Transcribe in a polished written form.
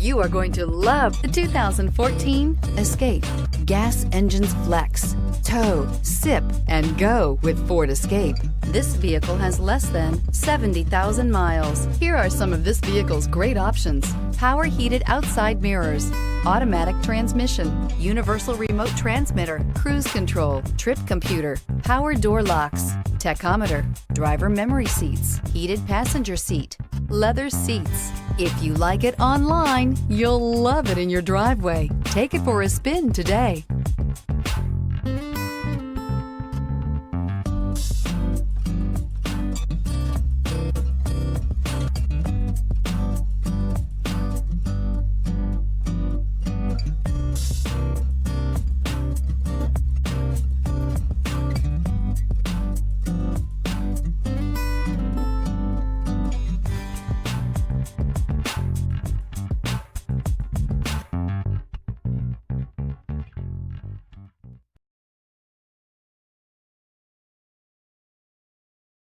You are going to love the 2014 Escape. Gas engines flex, tow, sip, and go with Ford Escape. This vehicle has less than 70,000 miles. Here are some of this vehicle's great options: power heated outside mirrors, automatic transmission, universal remote transmitter, cruise control, trip computer, power door locks, tachometer, driver memory seats, heated passenger seat, leather seats. If you like it online, you'll love it in your driveway. Take it for a spin today.